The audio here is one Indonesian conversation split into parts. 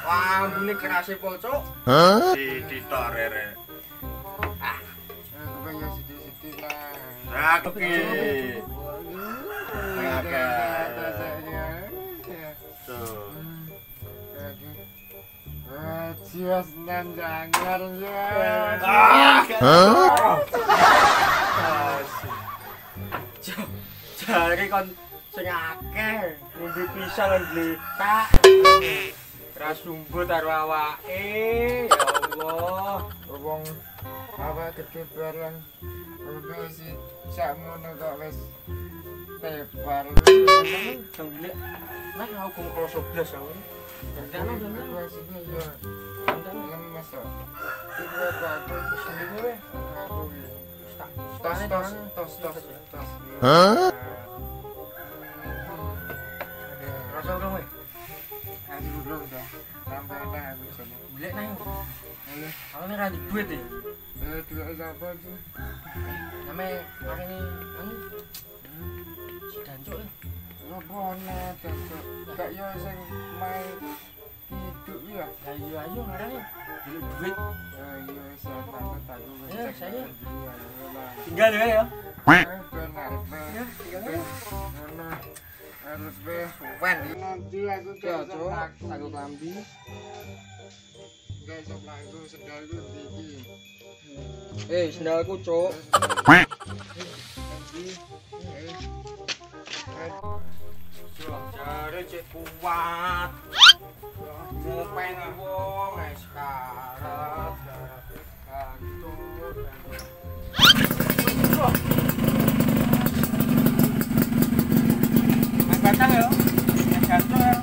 Wah, bunyi kerasnya pocok. Di torere. Aku pengen sedih-sedih lah. Oke. Jiwas nan jangan ya. Jare kon sing akeh ngombe pisang lan bletak. Ras sumbut karo awake. Ya Allah, Wong apa gede barang. Wis sakmono kok wis tebar. Jang dilek. Nah, aku kroso blas aku. Dandana Situasinya ya lemes kok. Iku aku sini kowe. Aku tos. Hah? Rasa urung kowe? Aku belum dah. Sampai dah aku sono. Dilek nang. Ayo, Aku nek ra di duit e. dua siapa tuh? Name marine anu. Si Dancuk e. Ngopone dancuk. Gak yo sing main hidup ya. Ayo ngarane. Dilek duit. Iya siapa aku Ya, saya. Benar. Tinggal ya. Benar. Ya, tinggal ya. Harus be wen nanti aku Cocok, aku klambi. Guys, sok aku sendalku tinggi. Sendalku, Cuk. Jare cek kuat. Ngopeni wong wis karat. Batang ya. Jatuh ya.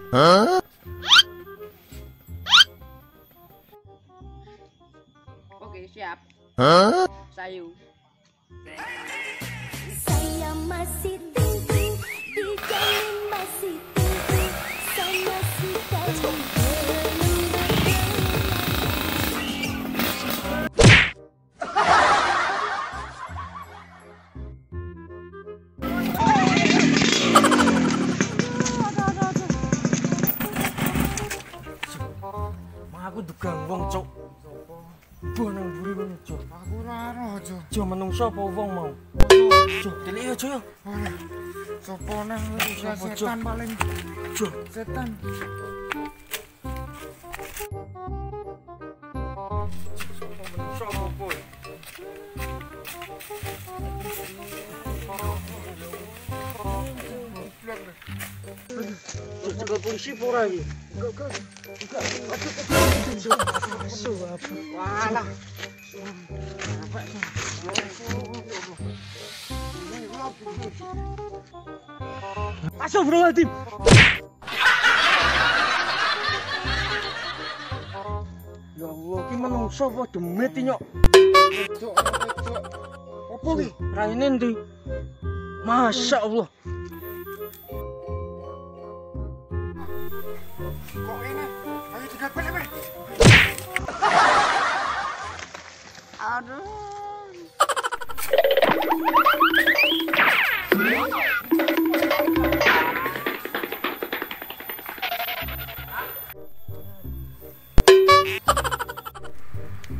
Hah? Oke, siap. Hah? Sayu. Saya masih tinggi, dijamin masih tinggi. Saya suka Aku dugang wong, Cuk. Mbah nang mburi kono, Cuk. Aku ora ero, Jo. Jo menungso apa wong mau? Jo, delik aja ya. Sopo nang Sopo, Jo? setan paling Jo, setan. menungso apa apa? Jaga polisi pora iki. Walah. Astagfirullahaladzim. Ya Allah, ki menungso apa demit iki, Nyok? Cuk, Apa ki? Raine ndi? Masya Allah. Kok ini? Ayo tiga balik, Pak. Aduh.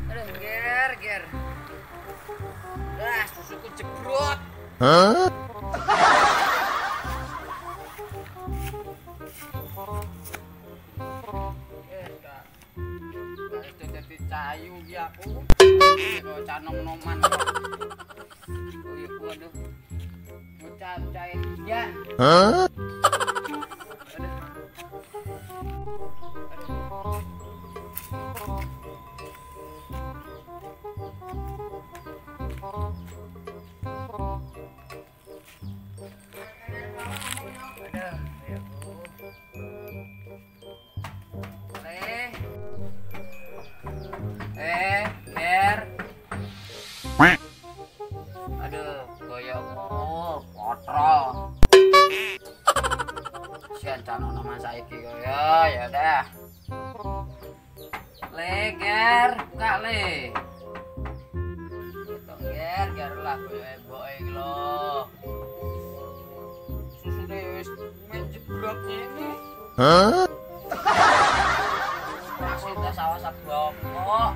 Aduh, ger. Susuku jebrot. Itu jadi cayu dia aku. Kok canom noman. Oh iya waduh. Bocah cair dia. Ger. Aduh, koyokmu potro. Sian cano nama saiki koyo, ya dah. Ger, buka le. Gitu ger lah koyo eboke iki lho. Susune wis menjeblok ini. Rasita sawah sablok kok.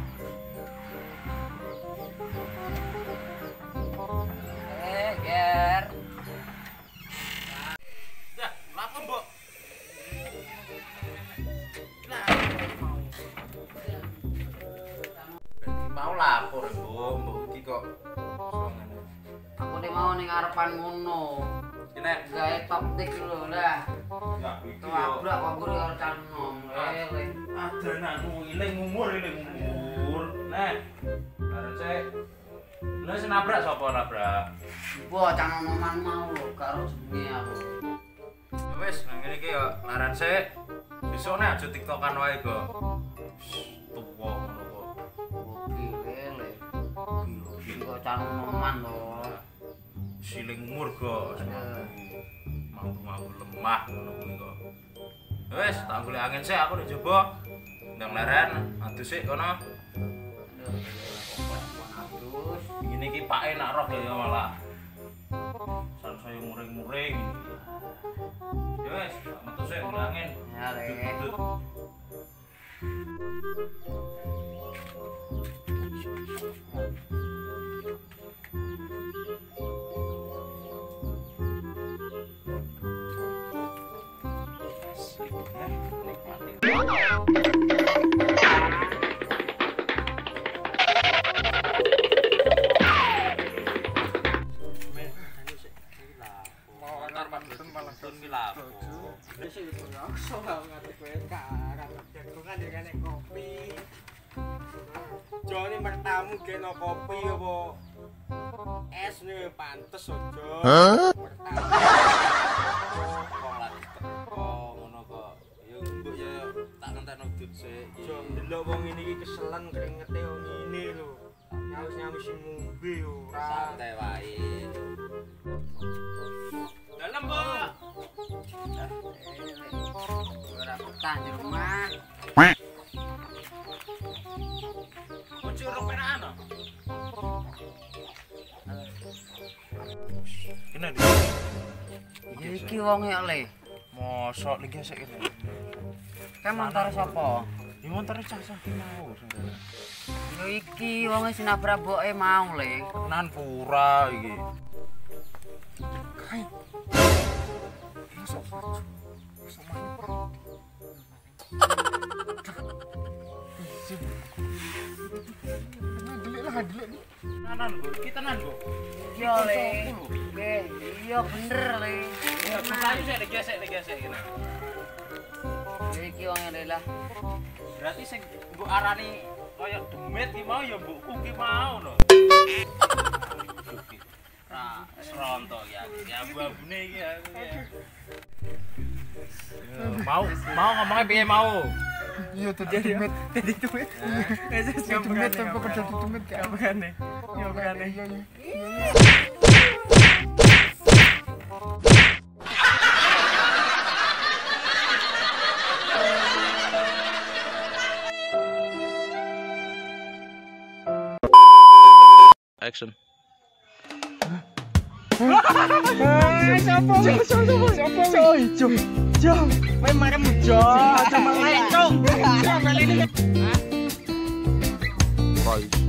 Ger. Dah, lapa mbok. Mau lapor mbok iki kok. Aku nih mau ning ngarepan ngono. Kene Gawe top tik lho lah. ya iki Tuh abrak kok guru karo canom. Le. adananmu iling umur. Nah, arep sik. Lah senabrak sapa nabrak? Wah, canom-canom mau lho karo jenenge aku. Wis, nang ngene iki yo laran sik. Besok nek aja tiktokan wae go. Tuwa ngono kok. Gile le. Gile kok canom-canom lho. Siling umur go. Mampu lemah ngono kuwi kok. Wis, tak golek angin sik aku nek jowo. Ndang laran, adus sik kono. Adus. Ngene iki pake nak roh ya malah. San saya muring-muring. Ya wis, metu sik golek angin. Ya le. Dudut. Jone bertamu kena kopi apa es nih pantes aja. Wong lagi teko ngono kok. Ya mbok ya tak ngentekno dut sik. Jo ndelok wong ini iki keselen kringete wong ngene lho. Nyawis ngombe ora. Santai wae. Dalam, Mbok. Ora betah di rumah. Kunci urung penaan. Kena di. Iki wong ya le. Mosok lagi sik kene. Kae motor sapa? Iki motor cah-cah ki mau. Yo iki wong sing nabrak boke mau le. Nan pura iki. Tenan, Bu. Iki tenan, Bu. Yo le. Nggih, iya bener le. Ya, melayu sik digesek kene. Yo iki wong le lah. Berarti sing mbok arani kaya demit ki mau ya mbokku ki mau lho. Nah, seronto ya. Ya abu-abune iki ya. Mau ngomongnya piye mau? Iya tadi demit. Jadi duit. Iya demit tanpa kerja di demit kan. Makane. Iya iya. Action. Roy.